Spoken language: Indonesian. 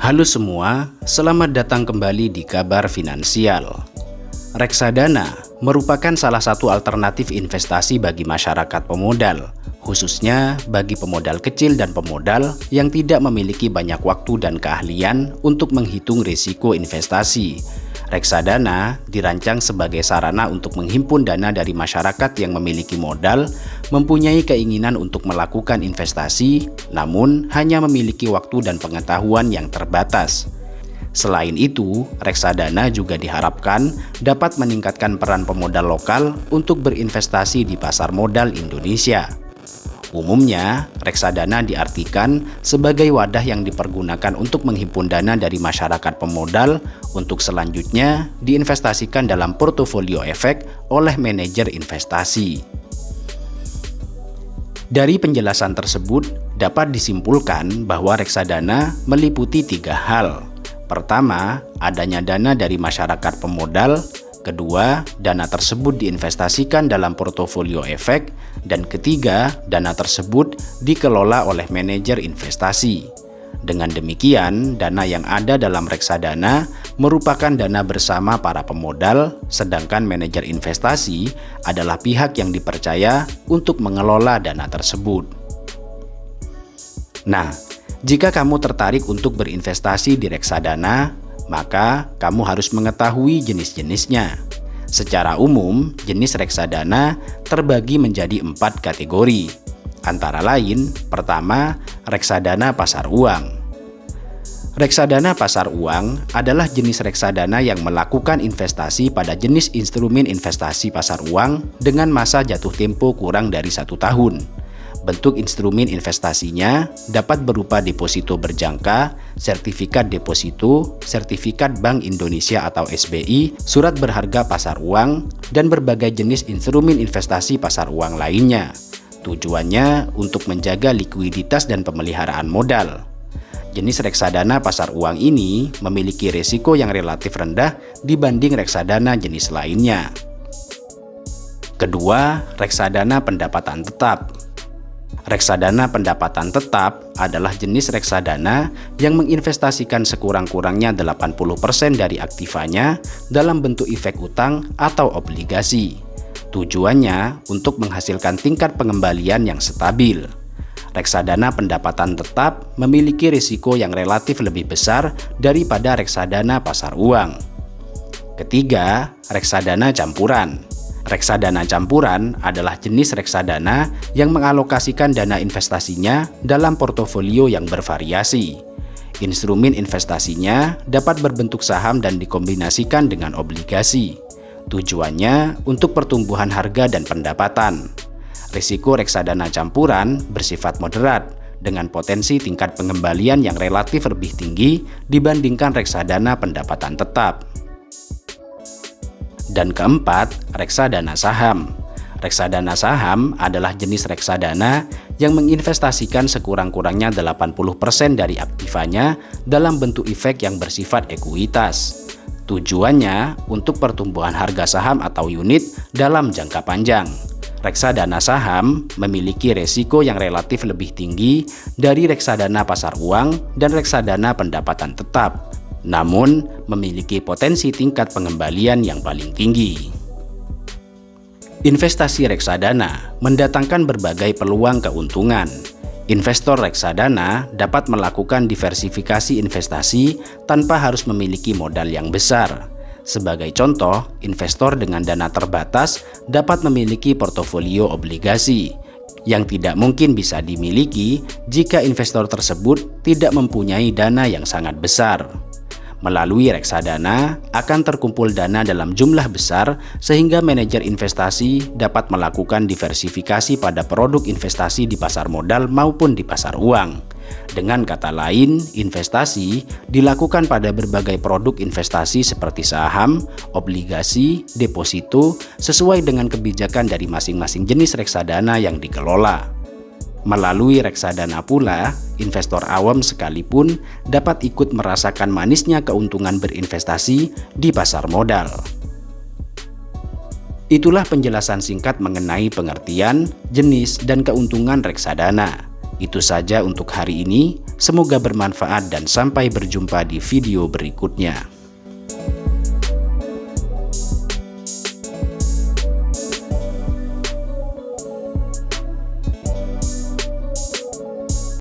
Halo semua, selamat datang kembali di Kabar Finansial. Reksadana merupakan salah satu alternatif investasi bagi masyarakat pemodal, khususnya bagi pemodal kecil dan pemodal yang tidak memiliki banyak waktu dan keahlian untuk menghitung risiko investasi. Reksadana dirancang sebagai sarana untuk menghimpun dana dari masyarakat yang memiliki modal, mempunyai keinginan untuk melakukan investasi, namun hanya memiliki waktu dan pengetahuan yang terbatas. Selain itu, reksadana juga diharapkan dapat meningkatkan peran pemodal lokal untuk berinvestasi di pasar modal Indonesia. Umumnya, reksadana diartikan sebagai wadah yang dipergunakan untuk menghimpun dana dari masyarakat pemodal untuk selanjutnya diinvestasikan dalam portofolio efek oleh manajer investasi. Dari penjelasan tersebut, dapat disimpulkan bahwa reksadana meliputi 3 hal. Pertama, adanya dana dari masyarakat pemodal. Kedua, dana tersebut diinvestasikan dalam portofolio efek. Dan ketiga, dana tersebut dikelola oleh manajer investasi. Dengan demikian, dana yang ada dalam reksadana merupakan dana bersama para pemodal, sedangkan manajer investasi adalah pihak yang dipercaya untuk mengelola dana tersebut. Nah, jika kamu tertarik untuk berinvestasi di reksadana, maka kamu harus mengetahui jenis-jenisnya. Secara umum, jenis reksadana terbagi menjadi 4 kategori. Antara lain, pertama, reksadana pasar uang. Reksadana pasar uang adalah jenis reksadana yang melakukan investasi pada jenis instrumen investasi pasar uang dengan masa jatuh tempo kurang dari 1 tahun. Bentuk instrumen investasinya dapat berupa deposito berjangka, sertifikat deposito, sertifikat Bank Indonesia atau SBI, surat berharga pasar uang, dan berbagai jenis instrumen investasi pasar uang lainnya. Tujuannya untuk menjaga likuiditas dan pemeliharaan modal. Jenis reksadana pasar uang ini memiliki risiko yang relatif rendah dibanding reksadana jenis lainnya. Kedua, reksadana pendapatan tetap. Reksadana pendapatan tetap adalah jenis reksadana yang menginvestasikan sekurang-kurangnya 80% dari aktivanya dalam bentuk efek utang atau obligasi. Tujuannya untuk menghasilkan tingkat pengembalian yang stabil. Reksadana pendapatan tetap memiliki risiko yang relatif lebih besar daripada reksadana pasar uang. Ketiga, reksadana campuran. Reksadana campuran adalah jenis reksadana yang mengalokasikan dana investasinya dalam portofolio yang bervariasi. Instrumen investasinya dapat berbentuk saham dan dikombinasikan dengan obligasi. Tujuannya untuk pertumbuhan harga dan pendapatan. Risiko reksadana campuran bersifat moderat dengan potensi tingkat pengembalian yang relatif lebih tinggi dibandingkan reksadana pendapatan tetap. Dan keempat, reksadana saham. Reksadana saham adalah jenis reksadana yang menginvestasikan sekurang-kurangnya 80% dari aktivanya dalam bentuk efek yang bersifat ekuitas. Tujuannya untuk pertumbuhan harga saham atau unit dalam jangka panjang. Reksadana saham memiliki risiko yang relatif lebih tinggi dari reksadana pasar uang dan reksadana pendapatan tetap, namun memiliki potensi tingkat pengembalian yang paling tinggi. Investasi reksadana mendatangkan berbagai peluang keuntungan. Investor reksadana dapat melakukan diversifikasi investasi tanpa harus memiliki modal yang besar. Sebagai contoh, investor dengan dana terbatas dapat memiliki portofolio obligasi yang tidak mungkin bisa dimiliki jika investor tersebut tidak mempunyai dana yang sangat besar. Melalui reksadana akan terkumpul dana dalam jumlah besar sehingga manajer investasi dapat melakukan diversifikasi pada produk investasi di pasar modal maupun di pasar uang. Dengan kata lain, investasi dilakukan pada berbagai produk investasi seperti saham, obligasi, deposito sesuai dengan kebijakan dari masing-masing jenis reksadana yang dikelola. Melalui reksadana pula, investor awam sekalipun dapat ikut merasakan manisnya keuntungan berinvestasi di pasar modal. Itulah penjelasan singkat mengenai pengertian, jenis, dan keuntungan reksadana. Itu saja untuk hari ini. Semoga bermanfaat dan sampai berjumpa di video berikutnya.